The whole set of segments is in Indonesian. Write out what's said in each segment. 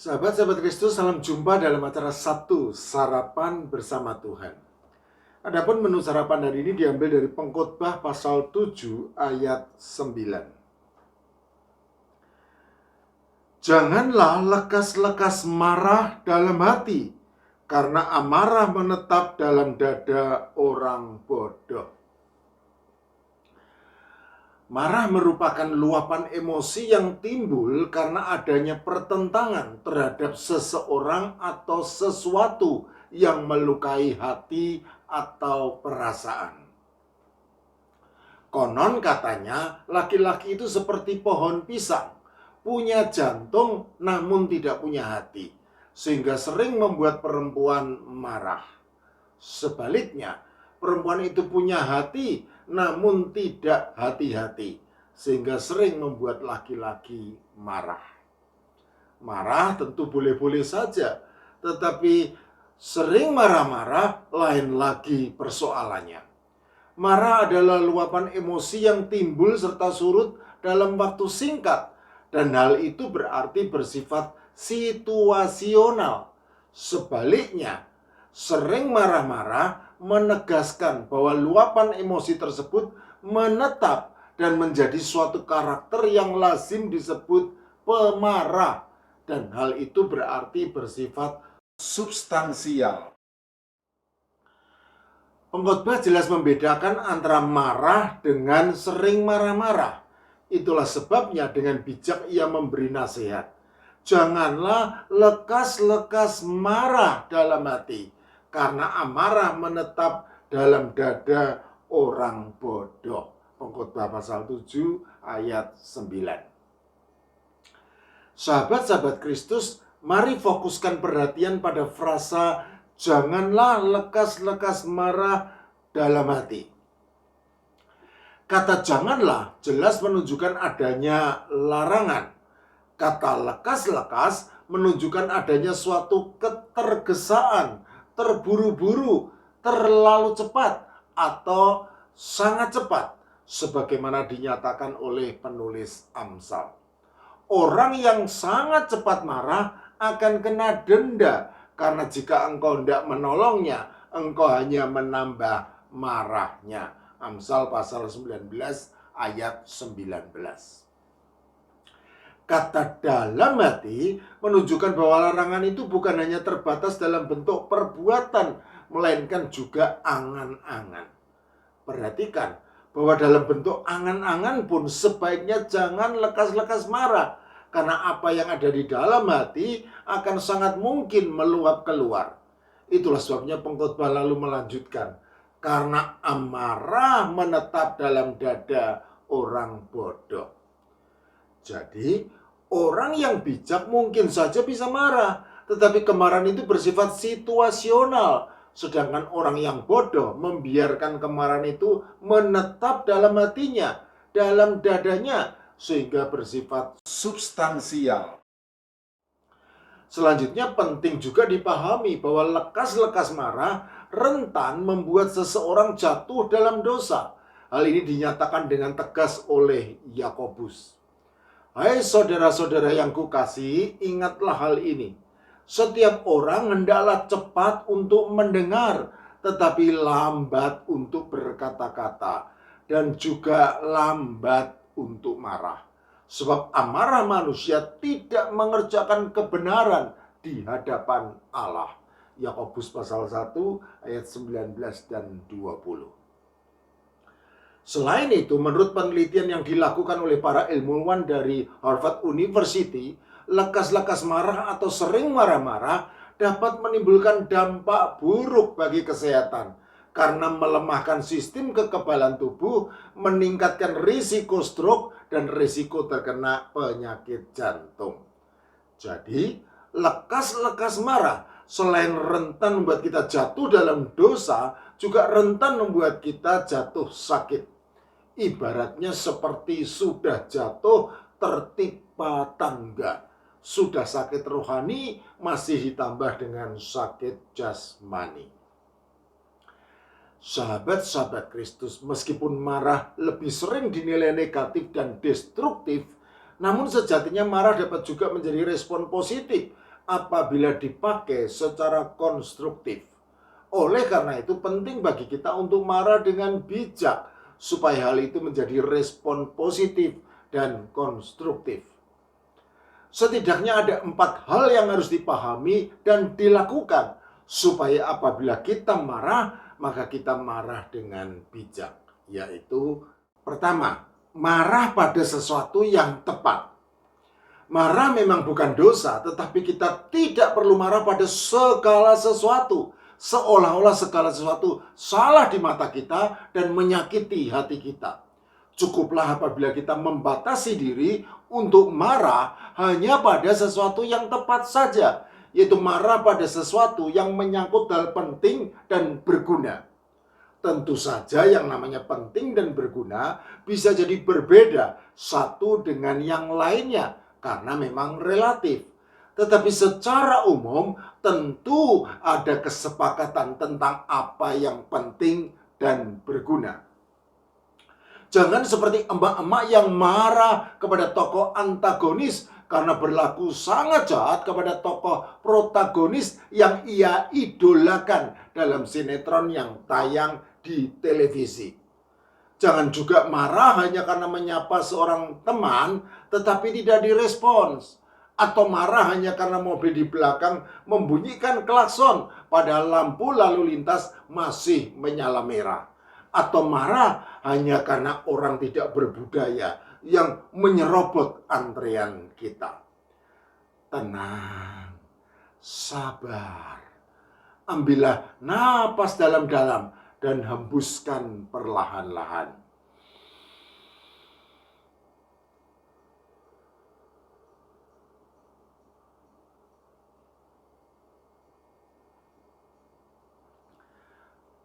Sahabat-sahabat Kristus, salam jumpa dalam acara Sabtu Sarapan Bersama Tuhan. Adapun menu sarapan hari ini diambil dari Pengkhotbah pasal 7 ayat 9. Janganlah lekas-lekas marah dalam hati, karena amarah menetap dalam dada orang bodoh. Marah merupakan luapan emosi yang timbul karena adanya pertentangan terhadap seseorang atau sesuatu yang melukai hati atau perasaan. Konon katanya laki-laki itu seperti pohon pisang, punya jantung namun tidak punya hati, sehingga sering membuat perempuan marah. Sebaliknya, perempuan itu punya hati namun tidak hati-hati, sehingga sering membuat laki-laki marah. Marah tentu boleh-boleh saja, tetapi sering marah-marah lain lagi persoalannya. Marah adalah luapan emosi yang timbul serta surut dalam waktu singkat, dan hal itu berarti bersifat situasional. Sebaliknya, sering marah-marah menegaskan bahwa luapan emosi tersebut menetap dan menjadi suatu karakter yang lazim disebut pemarah, dan hal itu berarti bersifat substansial. Pengkhotbah jelas membedakan antara marah dengan sering marah-marah. Itulah sebabnya dengan bijak ia memberi nasihat. Janganlah lekas-lekas marah dalam hati, karena amarah menetap dalam dada orang bodoh. Pengkhotbah pasal 7 ayat 9. Sahabat-sahabat Kristus, mari fokuskan perhatian pada frasa janganlah lekas-lekas marah dalam hati. Kata janganlah jelas menunjukkan adanya larangan. Kata lekas-lekas menunjukkan adanya suatu ketergesaan, terburu-buru, terlalu cepat, atau sangat cepat, sebagaimana dinyatakan oleh penulis Amsal. Orang yang sangat cepat marah akan kena denda, karena jika engkau tidak menolongnya, engkau hanya menambah marahnya. Amsal pasal 19 ayat 19. Kata dalam hati menunjukkan bahwa larangan itu bukan hanya terbatas dalam bentuk perbuatan, melainkan juga angan-angan. Perhatikan bahwa dalam bentuk angan-angan pun sebaiknya jangan lekas-lekas marah, karena apa yang ada di dalam hati akan sangat mungkin meluap keluar. Itulah sebabnya pengkhotbah lalu melanjutkan, karena amarah menetap dalam dada orang bodoh. Jadi, orang yang bijak mungkin saja bisa marah, tetapi kemarahan itu bersifat situasional. Sedangkan orang yang bodoh membiarkan kemarahan itu menetap dalam hatinya, dalam dadanya, sehingga bersifat substansial. Selanjutnya penting juga dipahami bahwa lekas-lekas marah rentan membuat seseorang jatuh dalam dosa. Hal ini dinyatakan dengan tegas oleh Yakobus. Hai saudara-saudara yang kukasihi, ingatlah hal ini. Setiap orang hendaklah cepat untuk mendengar, tetapi lambat untuk berkata-kata, dan juga lambat untuk marah. Sebab amarah manusia tidak mengerjakan kebenaran di hadapan Allah. Yakobus pasal 1 ayat 19 dan 20. Selain itu, menurut penelitian yang dilakukan oleh para ilmuwan dari Harvard University, lekas-lekas marah atau sering marah-marah dapat menimbulkan dampak buruk bagi kesehatan karena melemahkan sistem kekebalan tubuh, meningkatkan risiko stroke, dan risiko terkena penyakit jantung. Jadi, lekas-lekas marah selain rentan membuat kita jatuh dalam dosa, juga rentan membuat kita jatuh sakit. Ibaratnya seperti sudah jatuh tertimpa tangga. Sudah sakit rohani, masih ditambah dengan sakit jasmani. Sahabat-sahabat Kristus, meskipun marah lebih sering dinilai negatif dan destruktif, namun sejatinya marah dapat juga menjadi respon positif apabila dipakai secara konstruktif. Oleh karena itu penting bagi kita untuk marah dengan bijak supaya hal itu menjadi respon positif dan konstruktif. Setidaknya ada 4 hal yang harus dipahami dan dilakukan supaya apabila kita marah, maka kita marah dengan bijak. Yaitu pertama, marah pada sesuatu yang tepat. Marah memang bukan dosa, tetapi kita tidak perlu marah pada segala sesuatu. Seolah-olah segala sesuatu salah di mata kita dan menyakiti hati kita. Cukuplah apabila kita membatasi diri untuk marah hanya pada sesuatu yang tepat saja, yaitu marah pada sesuatu yang menyangkut hal penting dan berguna. Tentu saja yang namanya penting dan berguna bisa jadi berbeda satu dengan yang lainnya karena memang relatif. Tetapi secara umum tentu ada kesepakatan tentang apa yang penting dan berguna. Jangan seperti emak-emak yang marah kepada tokoh antagonis karena berlaku sangat jahat kepada tokoh protagonis yang ia idolakan dalam sinetron yang tayang di televisi. Jangan juga marah hanya karena menyapa seorang teman tetapi tidak direspons. Atau marah hanya karena mobil di belakang membunyikan klakson padahal lampu lalu lintas masih menyala merah. Atau marah hanya karena orang tidak berbudaya yang menyerobot antrean kita. Tenang, sabar. Ambillah napas dalam-dalam dan hembuskan perlahan-lahan.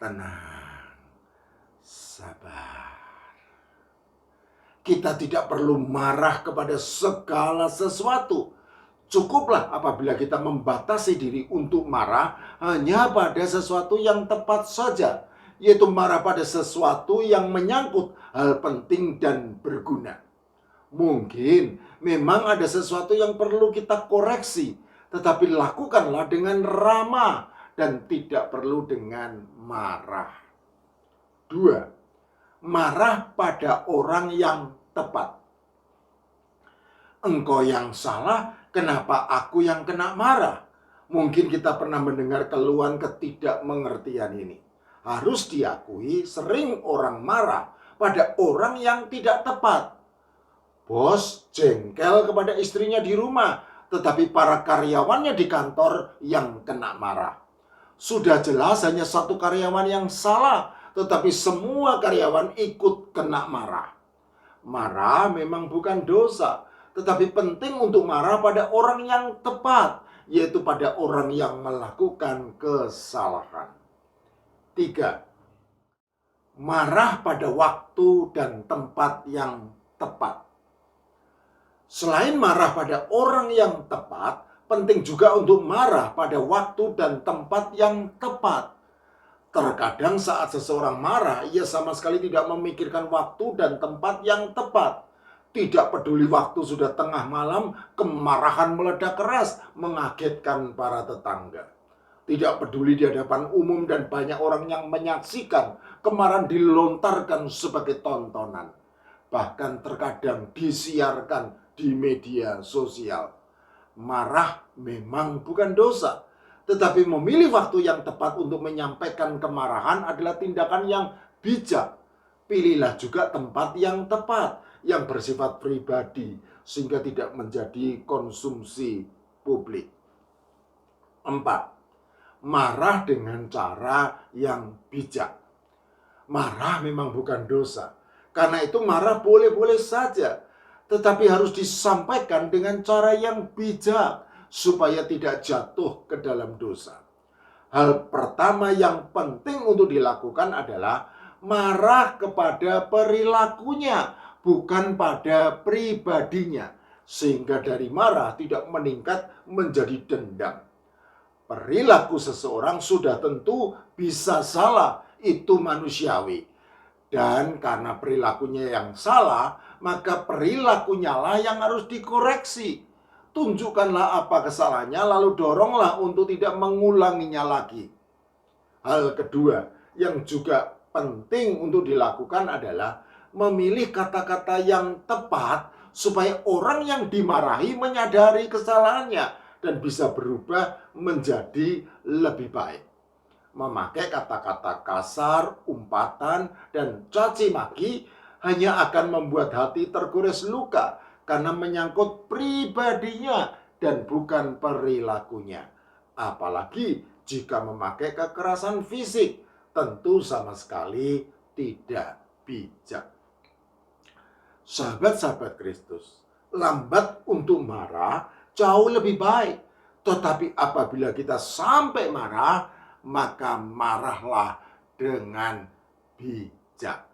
Tenang, sabar. Kita tidak perlu marah kepada segala sesuatu. Cukuplah apabila kita membatasi diri untuk marah hanya pada sesuatu yang tepat saja, yaitu marah pada sesuatu yang menyangkut hal penting dan berguna. Mungkin memang ada sesuatu yang perlu kita koreksi, tetapi lakukanlah dengan ramah dan tidak perlu dengan marah. 2. Marah pada orang yang tepat. Engkau yang salah, kenapa aku yang kena marah? Mungkin kita pernah mendengar keluhan ketidakmengertian ini. Harus diakui sering orang marah pada orang yang tidak tepat. Bos jengkel kepada istrinya di rumah, tetapi para karyawannya di kantor yang kena marah. Sudah jelas hanya satu karyawan yang salah, tetapi semua karyawan ikut kena marah. Marah memang bukan dosa, tetapi penting untuk marah pada orang yang tepat, yaitu pada orang yang melakukan kesalahan. 3. Marah pada waktu dan tempat yang tepat. Selain marah pada orang yang tepat, penting juga untuk marah pada waktu dan tempat yang tepat. Terkadang saat seseorang marah, ia sama sekali tidak memikirkan waktu dan tempat yang tepat. Tidak peduli waktu sudah tengah malam, kemarahan meledak keras, mengagetkan para tetangga. Tidak peduli di hadapan umum dan banyak orang yang menyaksikan, kemarahan dilontarkan sebagai tontonan. Bahkan terkadang disiarkan di media sosial. Marah memang bukan dosa, tetapi memilih waktu yang tepat untuk menyampaikan kemarahan adalah tindakan yang bijak. Pilihlah juga tempat yang tepat, yang bersifat pribadi, sehingga tidak menjadi konsumsi publik. 4. Marah dengan cara yang bijak. Marah memang bukan dosa, karena itu marah boleh-boleh saja, tetapi harus disampaikan dengan cara yang bijak, supaya tidak jatuh ke dalam dosa. Hal pertama yang penting untuk dilakukan adalah marah kepada perilakunya, bukan pada pribadinya, sehingga dari marah tidak meningkat menjadi dendam. Perilaku seseorang sudah tentu bisa salah, itu manusiawi. Dan karena perilakunya yang salah, maka perilakunya lah yang harus dikoreksi. tunjukkanlah apa kesalahannya, lalu doronglah untuk tidak mengulanginya lagi. Hal kedua yang juga penting untuk dilakukan adalah memilih kata-kata yang tepat supaya orang yang dimarahi menyadari kesalahannya dan bisa berubah menjadi lebih baik. Memakai kata-kata kasar, umpatan, dan caci maki hanya akan membuat hati tergores luka karena menyangkut pribadinya dan bukan perilakunya. Apalagi jika memakai kekerasan fisik, tentu sama sekali tidak bijak. Sahabat-sahabat Kristus, lambat untuk marah jauh lebih baik. Tetapi apabila kita sampai marah, maka marahlah dengan bijak.